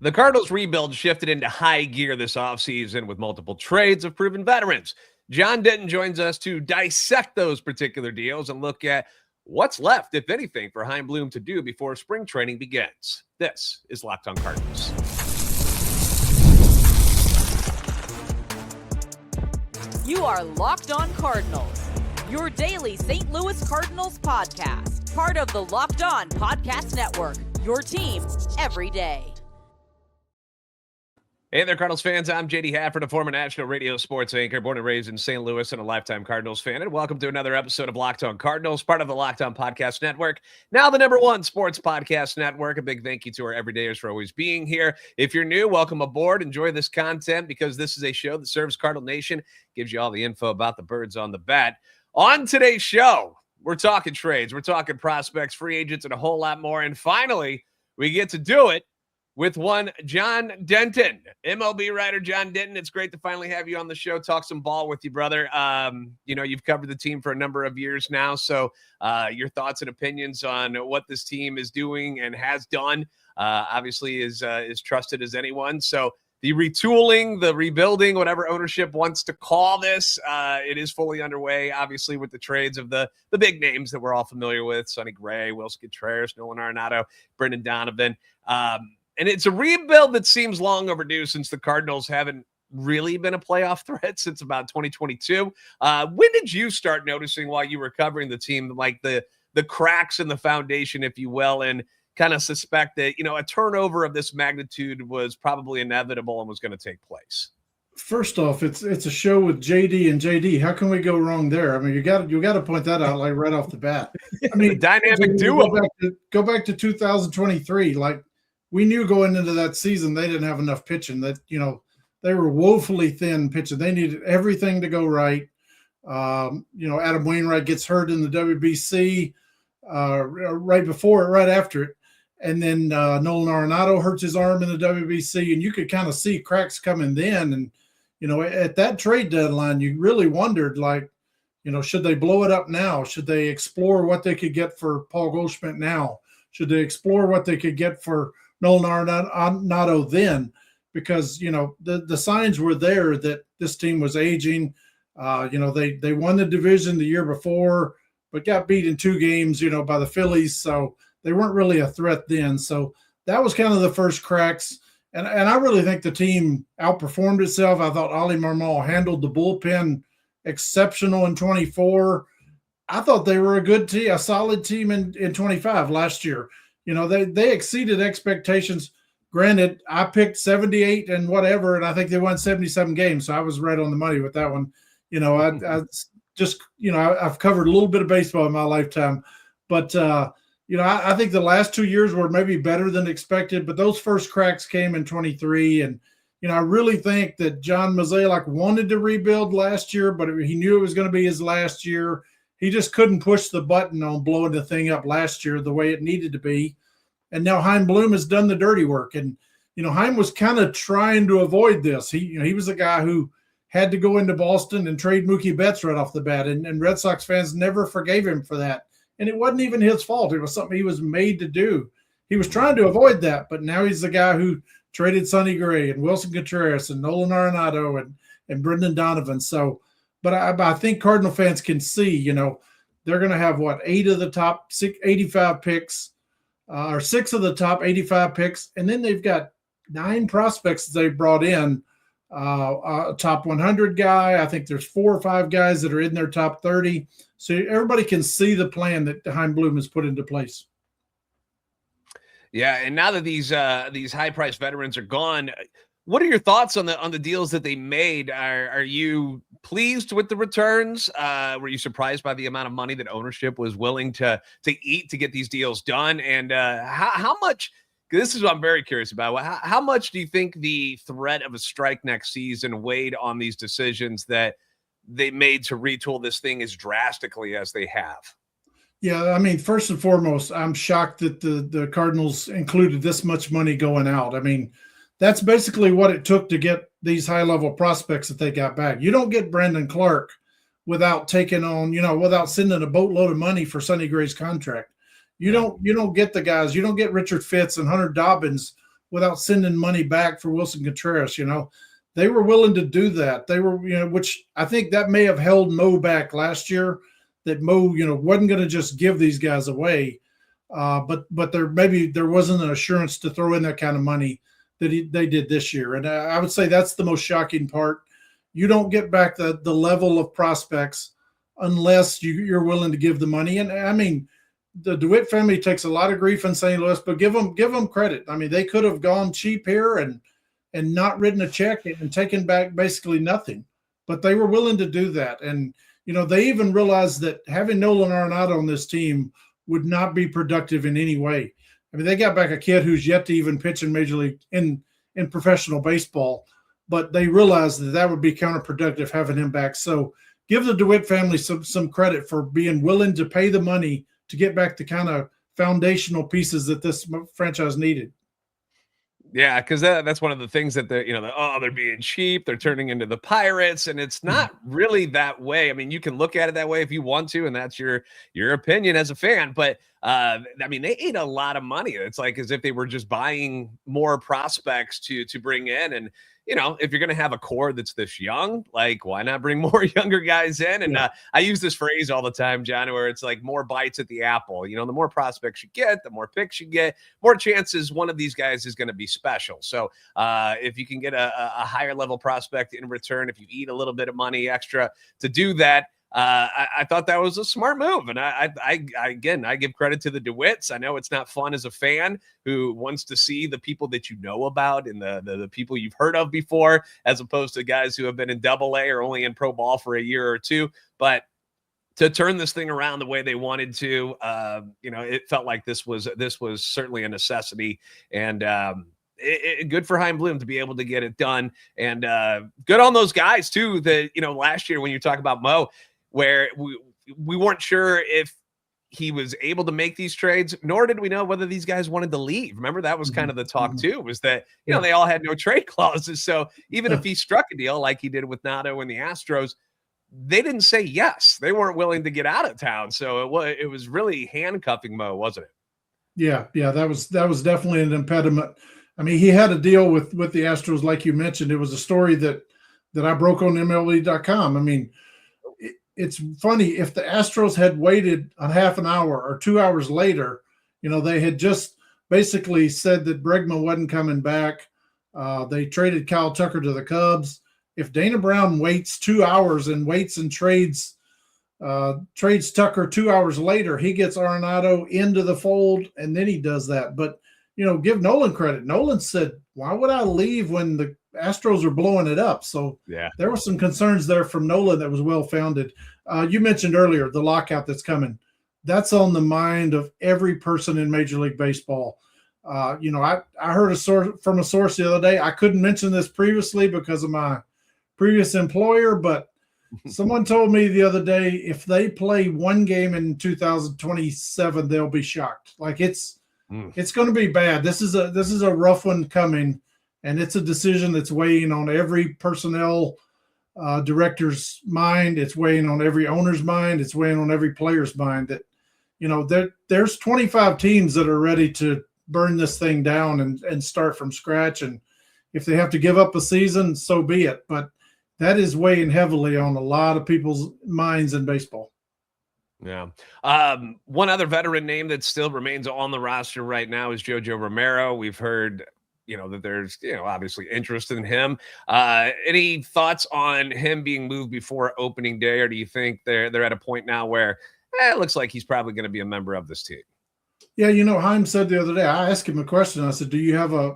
The Cardinals rebuild shifted into high gear this offseason with multiple trades of proven veterans. John Denton joins us to dissect those particular deals and look at what's left, if anything, for Chaim Bloom to do before spring training begins. This is Locked on Cardinals. You are Locked on Cardinals, your daily St. Louis Cardinals podcast, part of the Locked on Podcast Network, your team every day. Hey there, Cardinals fans. I'm JD Hafron, a former national radio sports anchor, born and raised in St. Louis and a lifetime Cardinals fan. And welcome to another episode of Locked on Cardinals, part of the Locked on Podcast Network, now the #1 sports podcast network. A big thank you to our everydayers for always being here. If you're new, welcome aboard. Enjoy this content because this is a show that serves Cardinal Nation, gives you all the info about the birds on the bat. On today's show, we're talking trades, we're talking prospects, free agents, and a whole lot more. And finally, we get to do it with one John Denton, MLB writer John Denton. It's great to finally have you on the show, talk some ball with you, brother. You've covered the team for a number of years now, so your thoughts and opinions on what this team is doing and has done, obviously is trusted as anyone. So the retooling, the rebuilding, whatever ownership wants to call this, it is fully underway, obviously, with the trades of the big names that we're all familiar with: Sonny Gray, Willson Contreras, Nolan Arenado, Brendan Donovan. And it's a rebuild that seems long overdue since the Cardinals haven't really been a playoff threat since about 2022. When did you start noticing, while you were covering the team, like the cracks in the foundation, if you will, and kind of suspect that, a turnover of this magnitude was probably inevitable and was going to take place? First off, it's a show with JD and JD. How can we go wrong there? I mean, you got to point that out like right off the bat. I mean, dynamic duo. Go back to 2023. Like, we knew going into that season they didn't have enough pitching. That they were woefully thin pitching. They needed everything to go right. Adam Wainwright gets hurt in the WBC right after it. And then Nolan Arenado hurts his arm in the WBC, and you could kind of see cracks coming then. And, at that trade deadline, you really wondered, should they blow it up now? Should they explore what they could get for Paul Goldschmidt now? Should they explore what they could get for Nolan Arenado then? Because, the signs were there that this team was aging. They won the division the year before, but got beat in 2 games, by the Phillies. So they weren't really a threat then. So that was kind of the first cracks. And I really think the team outperformed itself. I thought Oli Marmol handled the bullpen exceptional in 24. I thought they were a good team, a solid team in 25 last year. They exceeded expectations. Granted, I picked 78 and whatever, and I think they won 77 games. So I was right on the money with that one. I've covered a little bit of baseball in my lifetime, but I think the last 2 years were maybe better than expected, but those first cracks came in 23. And, I really think that John Mozeliak wanted to rebuild last year, but he knew it was going to be his last year. He just couldn't push the button on blowing the thing up last year the way it needed to be. And now Chaim Bloom has done the dirty work. And, Chaim was kind of trying to avoid this. He was a guy who had to go into Boston and trade Mookie Betts right off the bat. And Red Sox fans never forgave him for that. And it wasn't even his fault. It was something he was made to do. He was trying to avoid that, but now he's the guy who traded Sonny Gray and Willson Contreras and Nolan Arenado and Brendan Donovan. So, but I think Cardinal fans can see, they're going to have 8 of the top 85 picks, or 6 of the top 85 picks. And then they've got 9 prospects that they've brought in, a top 100 guy. I think there's 4 or 5 guys that are in their top 30. So everybody can see the plan that Chaim Bloom has put into place. Yeah, and now that these high-priced veterans are gone, what are your thoughts on the deals that they made? Are you pleased with the returns? Were you surprised by the amount of money that ownership was willing to eat to get these deals done? And how much? This is what I'm very curious about. How much do you think the threat of a strike next season weighed on these decisions that they made to retool this thing as drastically as they have? Yeah, I mean, first and foremost, I'm shocked that the Cardinals included this much money going out. I mean, that's basically what it took to get these high-level prospects that they got back. You don't get Brandon Clark without taking on, without sending a boatload of money for Sonny Gray's contract. You don't get the guys. You don't get Richard Fitz and Hunter Dobbins without sending money back for Willson Contreras. They were willing to do that. They were, which I think that may have held Mo back last year, that Mo, wasn't going to just give these guys away. But there wasn't an assurance to throw in that kind of money that they did this year. And I would say that's the most shocking part. You don't get back the level of prospects unless you're willing to give the money. And I mean, the DeWitt family takes a lot of grief in St. Louis, but give them credit. I mean, they could have gone cheap here and not written a check and taken back basically nothing, but they were willing to do that. And, they even realized that having Nolan Arenado on this team would not be productive in any way. I mean, they got back a kid who's yet to even pitch in Major League in professional baseball, but they realized that would be counterproductive having him back. So give the DeWitt family some credit for being willing to pay the money to get back the kind of foundational pieces that this franchise needed. Yeah, because that's one of the things that they're being cheap. They're turning into the Pirates, and it's not really that way. I mean, you can look at it that way if you want to, and that's your opinion as a fan. But I mean, they ate a lot of money. It's like as if they were just buying more prospects to bring in. And if you're going to have a core that's this young, like why not bring more younger guys in? And I use this phrase all the time, John, where it's like more bites at the apple. The more prospects you get, the more picks you get, more chances one of these guys is going to be special. So if you can get a higher level prospect in return, if you eat a little bit of money extra to do that, I thought that was a smart move. And I give credit to the DeWitts. I know it's not fun as a fan who wants to see the people that you know about and the people you've heard of before, as opposed to guys who have been in AA or only in pro ball for a year or two. But to turn this thing around the way they wanted to, it felt like this was certainly a necessity. And good for Chaim Bloom to be able to get it done. And good on those guys too, that, last year when you talk about Mo, where we weren't sure if he was able to make these trades, nor did we know whether these guys wanted to leave. Remember, that was kind of the talk too, was that, they all had no trade clauses. So even if he struck a deal like he did with Nato and the Astros, they didn't say yes. They weren't willing to get out of town. So it was really handcuffing Mo, wasn't it? Yeah. That was definitely an impediment. I mean, he had a deal with the Astros, like you mentioned. It was a story that I broke on MLB.com. I mean, it's funny, if the Astros had waited a half an hour or 2 hours later, they had just basically said that Bregman wasn't coming back. They traded Kyle Tucker to the Cubs. If Dana Brown waits 2 hours and trades Tucker 2 hours later, he gets Arenado into the fold, and then he does that. But, give Nolan credit. Nolan said, why would I leave when the Astros are blowing it up? So there were some concerns there from Nolan that was well-founded. You mentioned earlier the lockout that's coming. That's on the mind of every person in Major League Baseball. I heard from a source the other day. I couldn't mention this previously because of my previous employer, but someone told me the other day, if they play one game in 2027, they'll be shocked. Like it's going to be bad. This is a rough one coming. And it's a decision that's weighing on every personnel director's mind. It's weighing on every owner's mind. It's weighing on every player's mind that, there's 25 teams that are ready to burn this thing down and start from scratch. And if they have to give up a season, so be it. But that is weighing heavily on a lot of people's minds in baseball. Yeah. One other veteran name that still remains on the roster right now is JoJo Romero. We've heard that there's, obviously interest in him. Any thoughts on him being moved before opening day, or do you think they're at a point now where it looks like he's probably going to be a member of this team? Yeah, Chaim said the other day, I asked him a question. I said, do you have a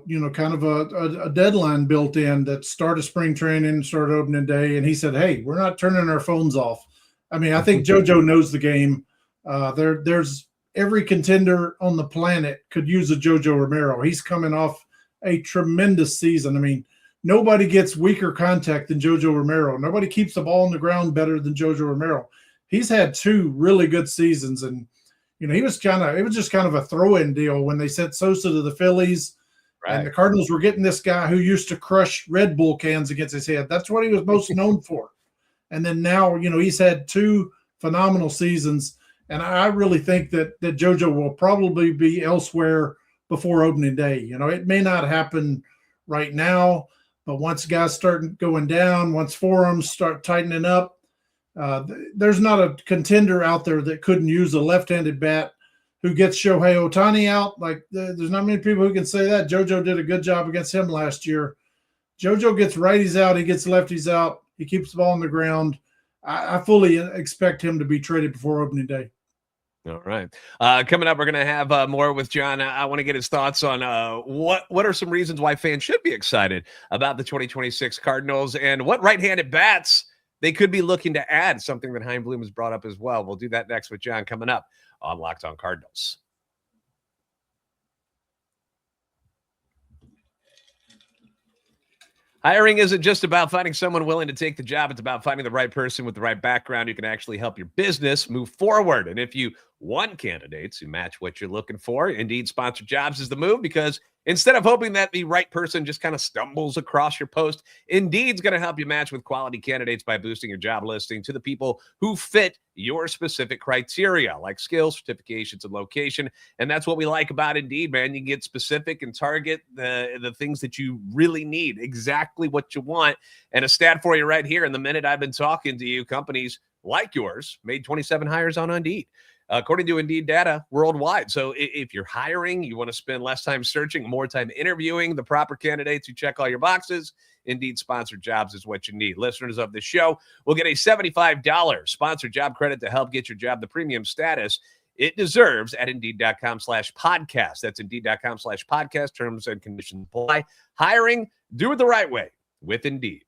deadline built in that start of spring training, start opening day? And he said, hey, we're not turning our phones off. I mean, I think JoJo knows the game. There's every contender on the planet could use a JoJo Romero. He's coming off a tremendous season. I mean, nobody gets weaker contact than JoJo Romero. Nobody keeps the ball on the ground better than JoJo Romero. He's had 2 really good seasons, and it was just kind of a throw-in deal when they sent Sosa to the Phillies, and the Cardinals were getting this guy who used to crush Red Bull cans against his head. That's what he was most known for. And then now, he's had 2 phenomenal seasons, and I really think that JoJo will probably be elsewhere before opening day. It may not happen right now, but once guys start going down, once forearms start tightening up, there's not a contender out there that couldn't use a left-handed bat who gets Shohei Ohtani out. Like, there's not many people who can say that. JoJo did a good job against him last year. JoJo gets righties out. He gets lefties out. He keeps the ball on the ground. I fully expect him to be traded before opening day. All right. Coming up, we're going to have more with John. I want to get his thoughts on what are some reasons why fans should be excited about the 2026 Cardinals and what right-handed bats they could be looking to add, something that Chaim Bloom has brought up as well. We'll do that next with John coming up on Locked On Cardinals. Hiring isn't just about finding someone willing to take the job. It's about finding the right person with the right background who can actually help your business move forward. And if you want candidates who match what you're looking for, Indeed Sponsored Jobs is the move, because instead of hoping that the right person just kind of stumbles across your post, Indeed's going to help you match with quality candidates by boosting your job listing to the people who fit your specific criteria, like skills, certifications, and location. And that's what we like about Indeed, man. You can get specific and target the things that you really need, exactly what you want. And a stat for you right here. In the minute I've been talking to you, companies like yours made 27 hires on Indeed, according to Indeed data worldwide. So if you're hiring, you want to spend less time searching, more time interviewing the proper candidates who check all your boxes, Indeed Sponsored Jobs is what you need. Listeners of the show will get a $75 sponsored job credit to help get your job the premium status it deserves at Indeed.com/podcast. That's Indeed.com/podcast. Terms and conditions apply. Hiring, do it the right way with Indeed.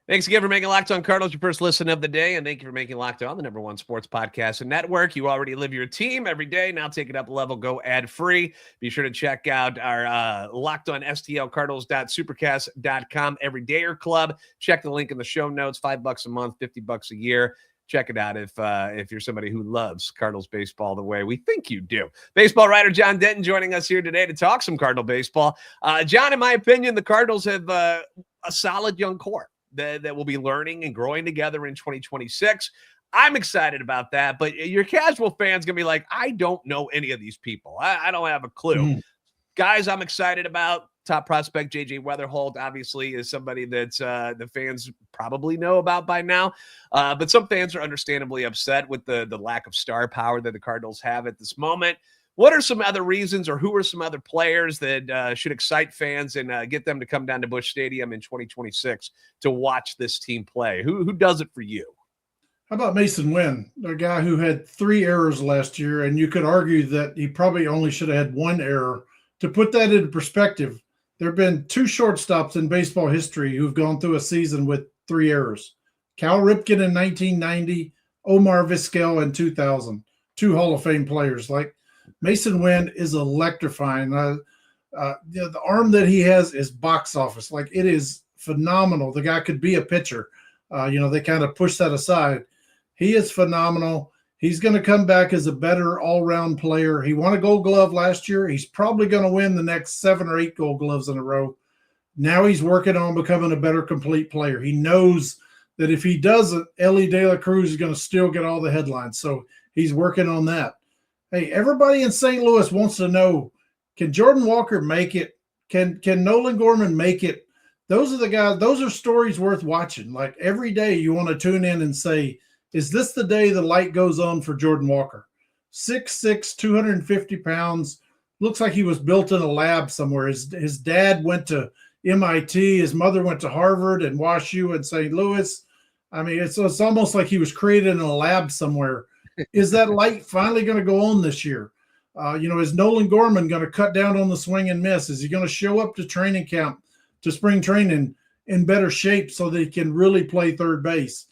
Thanks again for making Locked On Cardinals your first listen of the day, and thank you for making Locked On the #1 sports podcast and network. You already live your team every day. Now take it up a level. Go ad-free. Be sure to check out our Locked On STL Cardinals.supercast.com everydayer club. Check the link in the show notes. $5 a month, $50 a year. Check it out if you're somebody who loves Cardinals baseball the way we think you do. Baseball writer John Denton joining us here today to talk some Cardinal baseball. John, in my opinion, the Cardinals have a solid young core that will be learning and growing together in 2026. I'm excited about that, but your casual fan's going to be like, I don't know any of these people. I don't have a clue. Guys, I'm excited about. Top prospect JJ Wetherholt obviously is somebody that the fans probably know about by now, but some fans are understandably upset with the lack of star power that the Cardinals have at this moment. What are some other reasons, or who are some other players that should excite fans and get them to come down to Busch Stadium in 2026 to watch this team play? Who does it for you? How about Masyn Winn, a guy who had 3 errors last year, and you could argue that he probably only should have had 1 error. To put that into perspective, there have been 2 shortstops in baseball history who've gone through a season with 3 errors. Cal Ripken in 1990, Omar Vizquel in 2000, 2 Hall of Fame players. Like, Masyn Winn is electrifying. The arm that he has is box office. Like, it is phenomenal. The guy could be a pitcher. They kind of push that aside. He is phenomenal. He's going to come back as a better all-round player. He won a Gold Glove last year. He's probably going to win the next 7 or 8 Gold Gloves in a row. Now he's working on becoming a better complete player. He knows that if he doesn't, Ellie De La Cruz is going to still get all the headlines. So he's working on that. Hey, everybody in St. Louis wants to know, can Jordan Walker make it? Can Nolan Gorman make it? Those are the guys. Those are stories worth watching. Like, every day you want to tune in and say, is this the day the light goes on for Jordan Walker? 6'6", 250 pounds. Looks like he was built in a lab somewhere. His dad went to MIT. His mother went to Harvard and WashU and St. Louis. I mean, it's almost like he was created in a lab somewhere. Is that light finally going to go on this year? Is Nolan Gorman going to cut down on the swing and miss? Is he going to show up to training camp, to spring training, in better shape so that he can really play third base?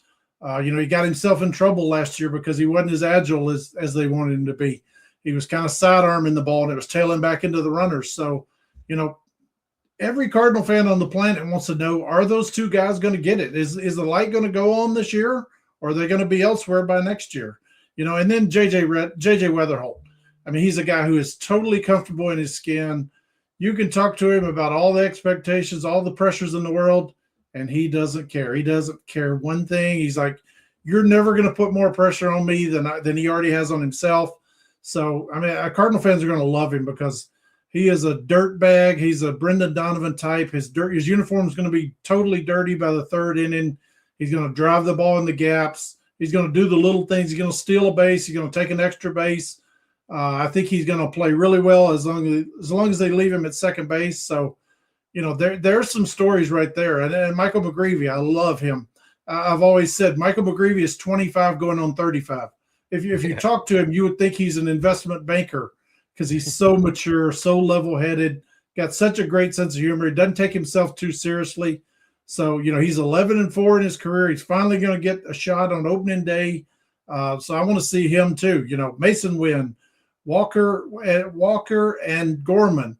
He got himself in trouble last year because he wasn't as agile as they wanted him to be. He was kind of sidearming the ball, and it was tailing back into the runners. So, every Cardinal fan on the planet wants to know, are those 2 guys going to get it? Is the light going to go on this year, or are they going to be elsewhere by next year? And then JJ Wetherholt. I mean, he's a guy who is totally comfortable in his skin. You can talk to him about all the expectations, all the pressures in the world, and he doesn't care. He doesn't care one thing. He's like, you're never going to put more pressure on me than he already has on himself. So, I mean, Cardinal fans are going to love him because he is a dirt bag. He's a Brendan Donovan type. His uniform is going to be totally dirty by the third inning. He's going to drive the ball in the gaps. He's going to do the little things. He's going to steal a base. He's going to take an extra base. I think he's going to play really well as long as they leave him at second base. So, there's some stories right there. And Michael McGreevy, I love him. I've always said Michael McGreevy is 25 going on 35. If you talk to him, you would think he's an investment banker because he's so mature, so level-headed, got such a great sense of humor. He doesn't take himself too seriously. So, he's 11-4 in his career. He's finally going to get a shot on opening day. So I want to see him too. Masyn Winn, Walker and Gorman,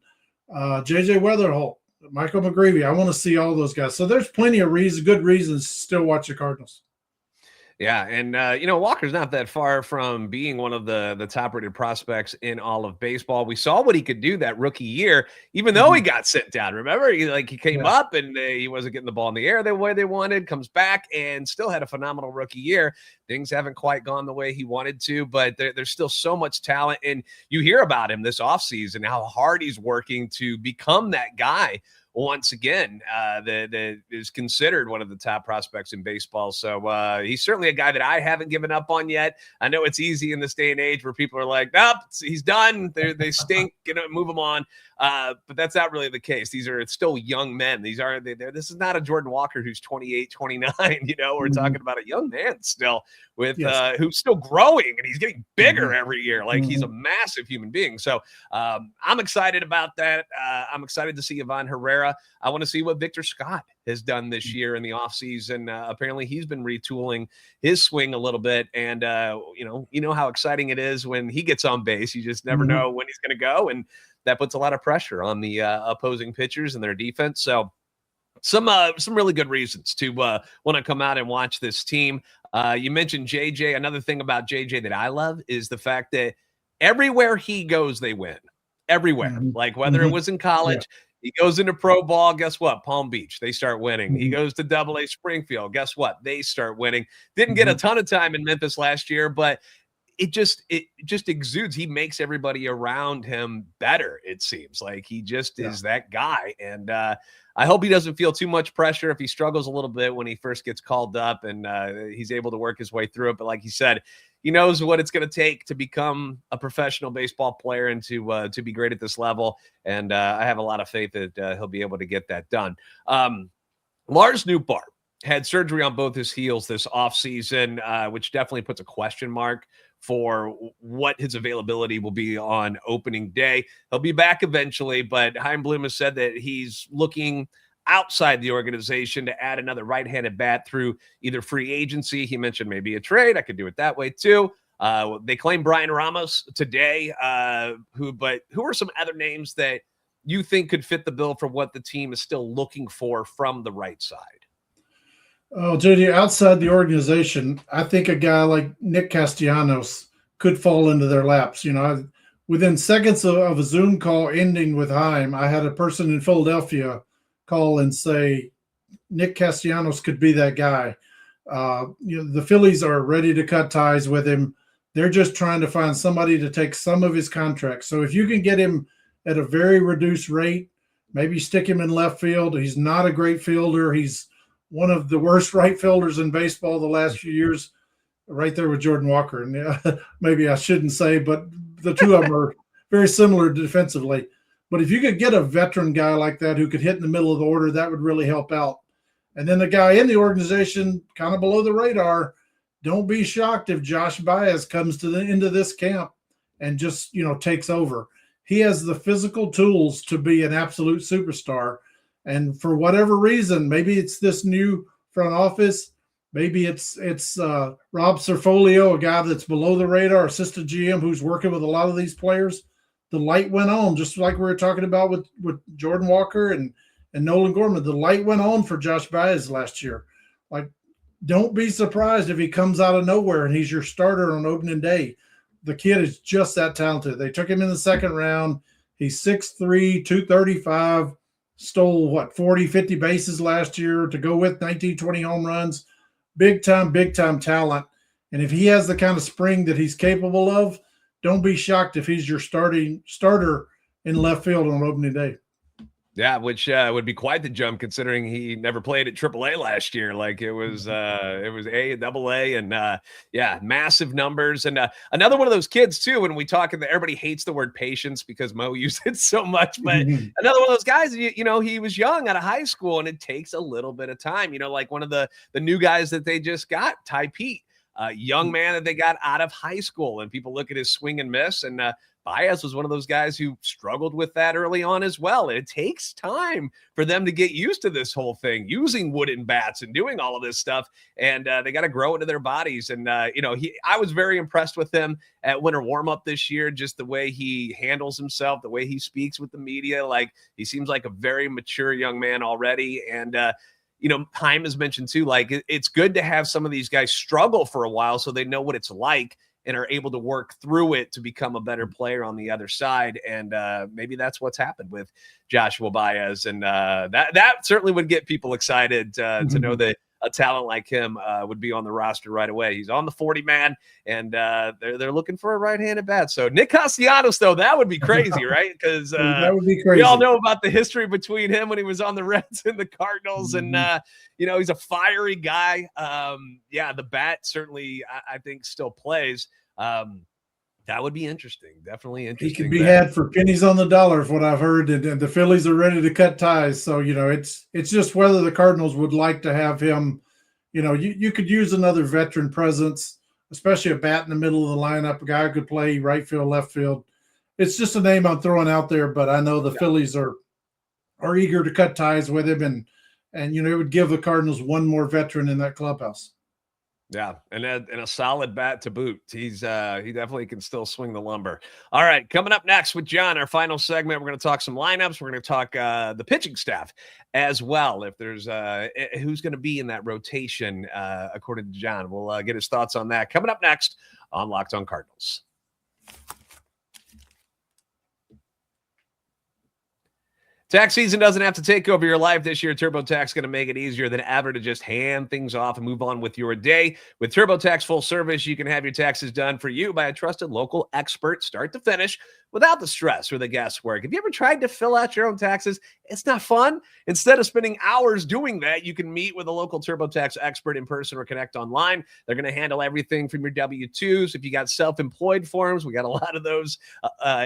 JJ Wetherholt, Michael McGreevy. I want to see all those guys. So there's plenty of good reasons to still watch the Cardinals. Yeah, and Walker's not that far from being one of the top-rated prospects in all of baseball. We saw what he could do that rookie year, even though he got sent down. Remember, he came up and he wasn't getting the ball in the air the way they wanted, comes back and still had a phenomenal rookie year. Things haven't quite gone the way he wanted to, but there's still so much talent. And you hear about him this offseason, how hard he's working to become that guy once again, that is considered one of the top prospects in baseball. So he's certainly a guy that I haven't given up on yet. I know it's easy in this day and age where people are like, nope, he's done. They stink, move him on. But that's not really the case. These are still young men. This is not a Jordan Walker who's 28, 29, we're talking about a young man still with who's still growing, and he's getting bigger every year. Like he's a massive human being. So I'm excited about that. I'm excited to see Ivan Herrera. I want to see what Victor Scott has done this year in the offseason. Apparently he's been retooling his swing a little bit. And, how exciting it is when he gets on base. You just never know when he's going to go. And that puts a lot of pressure on the opposing pitchers and their defense. So some really good reasons to want to come out and watch this team. You mentioned JJ. Another thing about JJ that I love is the fact that everywhere he goes, they win. Everywhere. Like whether it was in college, he goes into pro ball, guess what? Palm Beach, they start winning. He goes to Double-A Springfield, guess what? They start winning. Didn't get a ton of time in Memphis last year, but it just exudes. He makes everybody around him better, it seems. Like he just is that guy. And I hope he doesn't feel too much pressure if he struggles a little bit when he first gets called up and he's able to work his way through it. But like he said, he knows what it's going to take to become a professional baseball player and to be great at this level. And I have a lot of faith that he'll be able to get that done. Lars Nootbaar had surgery on both his heels this offseason, which definitely puts a question mark for what his availability will be on opening day. He'll be back eventually, but Chaim Bloom has said that he's looking outside the organization to add another right-handed bat through either free agency. He mentioned maybe a trade. I could do it that way too. They claim Brian Ramos today. Who are some other names that you think could fit the bill for what the team is still looking for from the right side? Oh, JD, outside the organization, I think a guy like Nick Castellanos could fall into their laps. Within seconds of a Zoom call ending with Chaim, I had a person in Philadelphia call and say Nick Castellanos could be that guy. The Phillies are ready to cut ties with him. They're just trying to find somebody to take some of his contract. So if you can get him at a very reduced rate, maybe stick him in left field. He's not a great fielder. He's one of the worst right fielders in baseball the last few years, right there with Jordan Walker. And maybe I shouldn't say, but the two of them are very similar defensively. But if you could get a veteran guy like that who could hit in the middle of the order, that would really help out. And then the guy in the organization, kind of below the radar, don't be shocked if Josh Baez comes into this camp and just, takes over. He has the physical tools to be an absolute superstar. And for whatever reason, maybe it's this new front office, maybe it's Rob Serfolio, a guy that's below the radar, assistant GM who's working with a lot of these players. The light went on, just like we were talking about with Jordan Walker and Nolan Gorman. The light went on for Josh Baez last year. Like, don't be surprised if he comes out of nowhere and he's your starter on opening day. The kid is just that talented. They took him in the second round. He's 6'3", 235, stole 40, 50 bases last year to go with 19, 20 home runs. big time talent. And if he has the kind of spring that he's capable of, don't be shocked if he's your starter in left field on opening day. Yeah, which would be quite the jump considering he never played at AAA last year. Like it was A, AA, and yeah, massive numbers. And another one of those kids too. When we talk, everybody hates the word patience because Mo used it so much. But another one of those guys, you know, he was young out of high school, and it takes a little bit of time. You know, like one of the new guys that they just got, Ty Pete, young man that they got out of high school, and people look at his swing and miss, and Baez was one of those guys who struggled with that early on as well. And it takes time for them to get used to this whole thing, using wooden bats and doing all of this stuff. And they got to grow into their bodies. And, you know, I was very impressed with him at winter warm-up this year, just the way he handles himself, the way he speaks with the media. Like, he seems like a very mature young man already. And, you know, Chaim has mentioned too, like, it's good to have some of these guys struggle for a while so they know what it's like and are able to work through it to become a better player on the other side. And maybe that's what's happened with Joshua Baez. And that certainly would get people excited to know that a talent like him would be on the roster right away. He's on the 40-man, and they're looking for a right-handed bat. So Nick Castellanos, though, that would be crazy, right? Because that would be crazy. We all know about the history between him when he was on the Reds and the Cardinals. And, you know, he's a fiery guy. Yeah, the bat certainly, I think, still plays. That would be interesting. Definitely interesting. He can be had for pennies on the dollar, is what I've heard, and the Phillies are ready to cut ties. So, you know, it's just whether the Cardinals would like to have him. You know, you could use another veteran presence, especially a bat in the middle of the lineup, a guy who could play right field, left field. It's just a name I'm throwing out there, but I know the Phillies are eager to cut ties with him, and you know, it would give the Cardinals one more veteran in that clubhouse. Yeah, and a solid bat to boot. He definitely can still swing the lumber. All right, coming up next with John, our final segment, we're going to talk some lineups. We're going to talk the pitching staff as well. If there's who's going to be in that rotation, according to John, we'll get his thoughts on that. Coming up next on Locked On Cardinals. Tax season doesn't have to take over your life this year. TurboTax is going to make it easier than ever to just hand things off and move on with your day. With TurboTax full service, you can have your taxes done for you by a trusted local expert, start to finish, without the stress or the guesswork. Have you ever tried to fill out your own taxes? It's not fun. Instead of spending hours doing that, you can meet with a local TurboTax expert in person or connect online. They're going to handle everything from your W-2s. If you got self-employed forms, we got a lot of those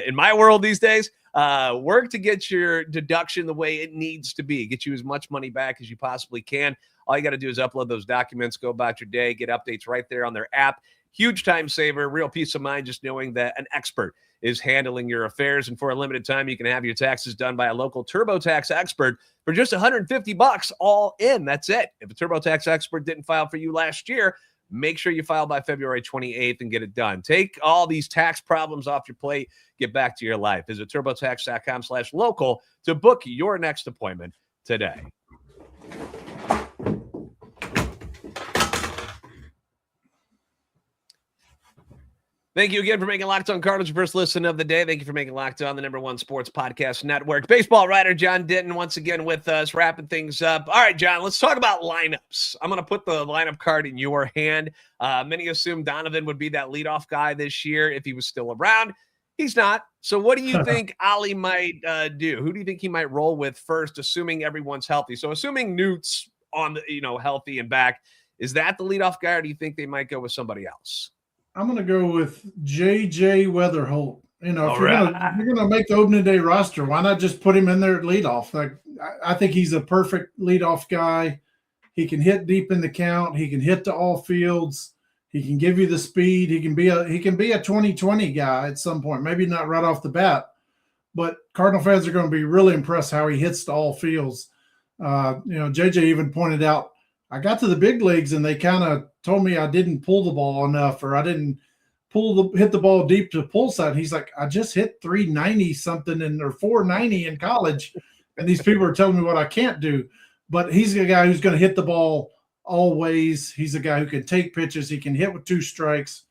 in my world these days. Work to get your deduction the way it needs to be. Get you as much money back as you possibly can. All you got to do is upload those documents, go about your day, get updates right there on their app. Huge time saver, real peace of mind just knowing that an expert is handling your affairs. And for a limited time, you can have your taxes done by a local TurboTax expert for just $150 all in. That's it. If a TurboTax expert didn't file for you last year, make sure you file by February 28th and get it done. Take all these tax problems off your plate. Get back to your life. Visit TurboTax.com/local to book your next appointment today. Thank you again for making Locked On Cardinals your first listen of the day. Thank you for making Locked On the #1 sports podcast network. Baseball writer John Denton once again with us, wrapping things up. All right, John, let's talk about lineups. I'm going to put the lineup card in your hand. Many assume Donovan would be that leadoff guy this year if he was still around. He's not. So what do you think Ali might do? Who do you think he might roll with first, assuming everyone's healthy? So assuming Newt's on the, healthy and back, is that the leadoff guy, or do you think they might go with somebody else? I'm going to go with JJ Wetherholt. If you're going to make the opening day roster, why not just put him in there at leadoff? Like, I think he's a perfect leadoff guy. He can hit deep in the count. He can hit to all fields. He can give you the speed. He can be a 2020 guy at some point. Maybe not right off the bat, but Cardinal fans are going to be really impressed how he hits to all fields. JJ even pointed out, I got to the big leagues and they kind of told me I didn't pull the ball enough, or I didn't hit the ball deep to pull side. He's like, I just hit 390 something or 490 in college, and these people are telling me what I can't do. But he's a guy who's going to hit the ball always. He's a guy who can take pitches. He can hit with 2 strikes.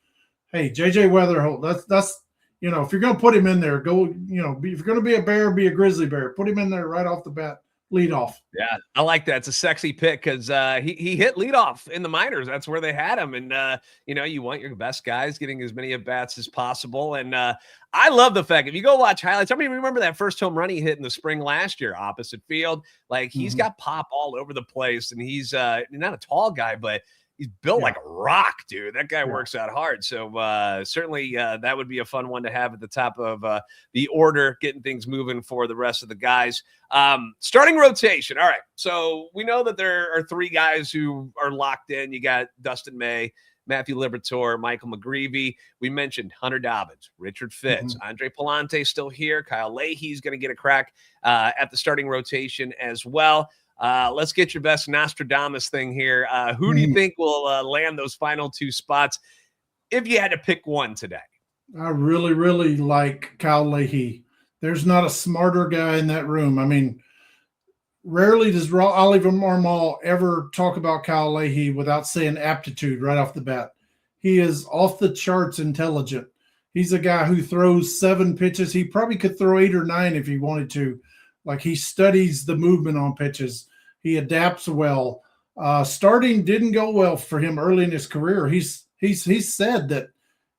Hey, JJ Wetherholt, that's if you're going to put him in there, go, if you're going to be a Bear, be a Grizzly Bear. Put him in there right off the bat leadoff. Yeah, I like that. It's a sexy pick because he hit leadoff in the minors. That's where they had him. And, you want your best guys getting as many at-bats as possible. And I love the fact, if you go watch highlights, I mean, remember that first home run he hit in the spring last year, opposite field. Like, he's got pop all over the place. And he's not a tall guy, but he's built like a rock, dude. That guy works out hard. So certainly that would be a fun one to have at the top of the order, getting things moving for the rest of the guys. Starting rotation. All right. So we know that there are three guys who are locked in. You got Dustin May, Matthew Liberatore, Michael McGreevy. We mentioned Hunter Dobbins, Richard Fitz, Andre Palante still here. Kyle Leahy's going to get a crack at the starting rotation as well. Let's get your best Nostradamus thing here. Who do you think will land those final two spots if you had to pick one today? I really, really like Kyle Leahy. There's not a smarter guy in that room. I mean, rarely does Oliver Marmol ever talk about Kyle Leahy without saying aptitude right off the bat. He is off the charts intelligent. He's a guy who throws 7 pitches. He probably could throw 8 or 9 if he wanted to. Like, he studies the movement on pitches. He adapts well. Starting didn't go well for him early in his career. He's said that,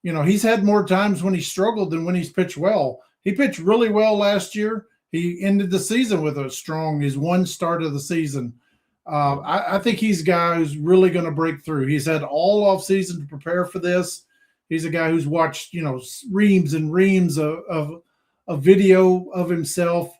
he's had more times when he struggled than when he's pitched well. He pitched really well last year. He ended the season with his one start of the season. I think he's a guy who's really going to break through. He's had all offseason to prepare for this. He's a guy who's watched, reams and reams of video of himself.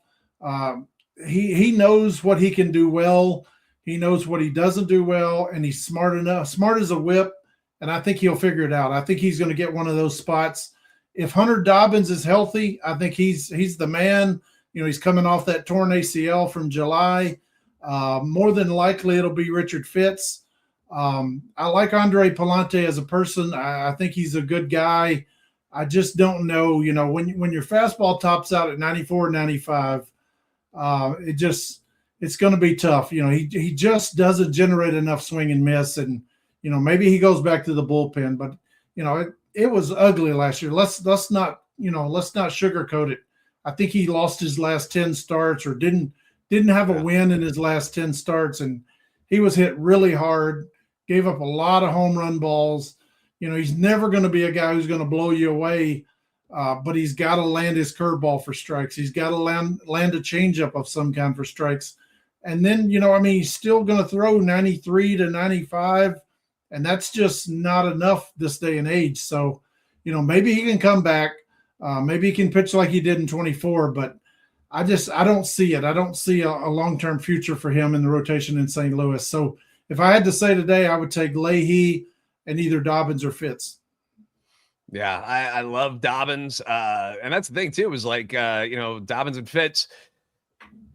He knows what he can do well. He knows what he doesn't do well, and he's smart as a whip, and I think he'll figure it out. I think he's going to get one of those spots. If Hunter Dobbins is healthy, I think he's the man. He's coming off that torn ACL from July. More than likely, it'll be Richard Fitz. I like Andre Palante as a person. I think he's a good guy. I just don't know, when your fastball tops out at 94, 95, it's going to be tough. He just doesn't generate enough swing and miss. And, maybe he goes back to the bullpen, but, it was ugly last year. Let's not sugarcoat it. I think he lost his last 10 starts or didn't have a win in his last 10 starts. And he was hit really hard, gave up a lot of home run balls. He's never going to be a guy who's going to blow you away. But he's got to land his curveball for strikes. He's got to land a changeup of some kind for strikes. And then, he's still going to throw 93 to 95, and that's just not enough this day and age. So, maybe he can come back. Maybe he can pitch like he did in 24, but I don't see it. I don't see a long-term future for him in the rotation in St. Louis. So if I had to say today, I would take Leahy and either Dobbins or Fitz. Yeah, I love Dobbins. And that's the thing, too, is like, Dobbins and Fitz,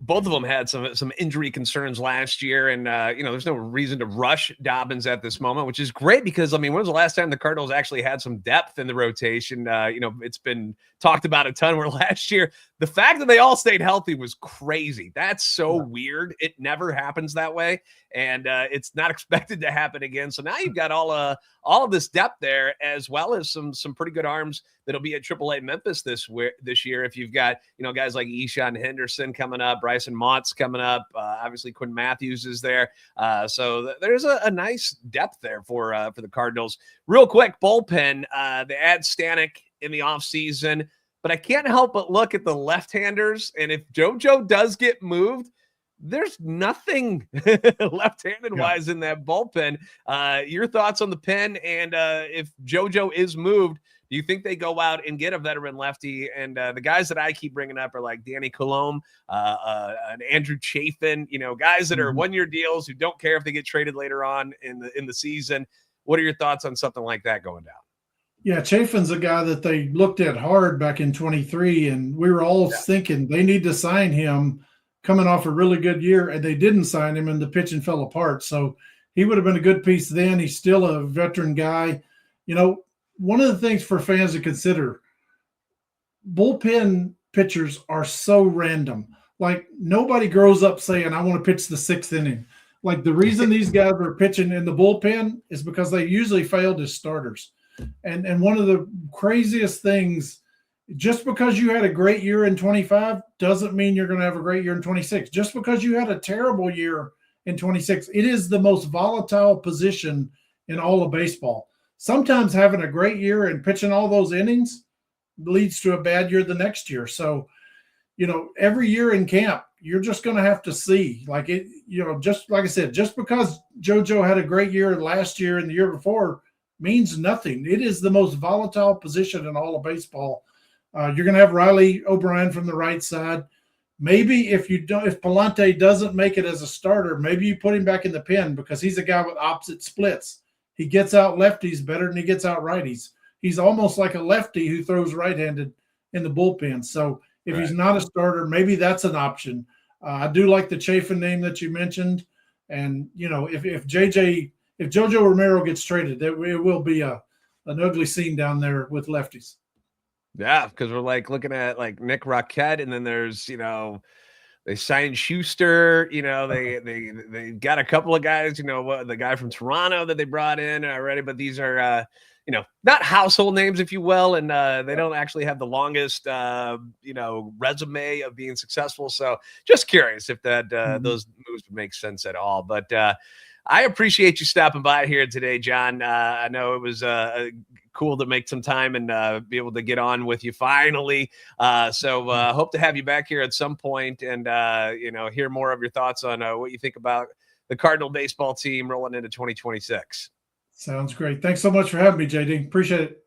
both of them had some injury concerns last year. And, there's no reason to rush Dobbins at this moment, which is great because, when was the last time the Cardinals actually had some depth in the rotation? It's been talked about a ton, where last year, the fact that they all stayed healthy was crazy. That's so weird. It never happens that way. And it's not expected to happen again. So now you've got all of this depth there, as well as some pretty good arms that'll be at AAA Memphis this year. If you've got, guys like Eshawn Henderson coming up, Bryson Mott's coming up, obviously Quinn Matthews is there. So there's a nice depth there for the Cardinals. Real quick, bullpen, they add Stanek in the offseason, but I can't help but look at the left-handers. And if JoJo does get moved, there's nothing left-handed wise in that bullpen. Your thoughts on the pen, and if JoJo is moved, do you think they go out and get a veteran lefty? And the guys that I keep bringing up are like Danny Colomb, and Andrew Chafin, guys that are one-year deals who don't care if they get traded later on in the season. What are your thoughts on something like that going down? Yeah, Chafin's a guy that they looked at hard back in 23, and we were all thinking they need to sign him coming off a really good year, and they didn't sign him, and the pitching fell apart. So he would have been a good piece then. He's still a veteran guy. One of the things for fans to consider, bullpen pitchers are so random. Like, nobody grows up saying, I want to pitch the 6th inning. Like, the reason these guys are pitching in the bullpen is because they usually failed as starters. And one of the craziest things just because you had a great year in 25 doesn't mean you're going to have a great year in 26. Just because you had a terrible year in 26, it is the most volatile position in all of baseball. Sometimes having a great year and pitching all those innings leads to a bad year the next year. So, every year in camp, you're just going to have to see. Like it, just like I said, just because JoJo had a great year last year and the year before means nothing. It is the most volatile position in all of baseball. You're going to have Riley O'Brien from the right side. Maybe if Palante doesn't make it as a starter, maybe you put him back in the pen because he's a guy with opposite splits. He gets out lefties better than he gets out righties. He's almost like a lefty who throws right-handed in the bullpen. So if he's not a starter, maybe that's an option. I do like the Chafin name that you mentioned. And, if JoJo Romero gets traded, it will be an ugly scene down there with lefties. Yeah, because we're looking at Nick Roquette, and then there's they signed Schuster. They got a couple of guys. The guy from Toronto that they brought in already, but these are not household names, if you will, and they don't actually have the longest resume of being successful. So just curious if that those moves would make sense at all. But I appreciate you stopping by here today, John. I know it was cool to make some time and be able to get on with you finally. So hope to have you back here at some point and, hear more of your thoughts on what you think about the Cardinal baseball team rolling into 2026. Sounds great. Thanks so much for having me, JD. Appreciate it.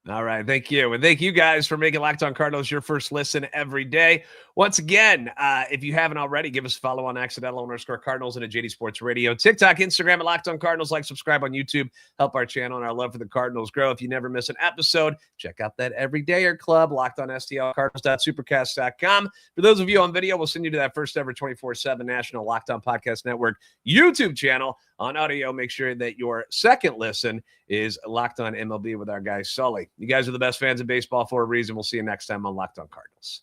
All right. Thank you. And thank you guys for making Locked On Cardinals your first listen every day. Once again, if you haven't already, give us a follow on @accidental_Cardinals and at JD Sports Radio, TikTok, Instagram at Locked On Cardinals. Subscribe on YouTube. Help our channel and our love for the Cardinals grow. If you never miss an episode, check out that Everydayer Club, Locked On STL, Cardinals.supercast.com. For those of you on video, we'll send you to that first ever 24/7 national Locked On Podcast Network YouTube channel. On audio, make sure that your second listen is Locked On MLB with our guy Sully. You guys are the best fans of baseball for a reason. We'll see you next time on Locked On Cardinals.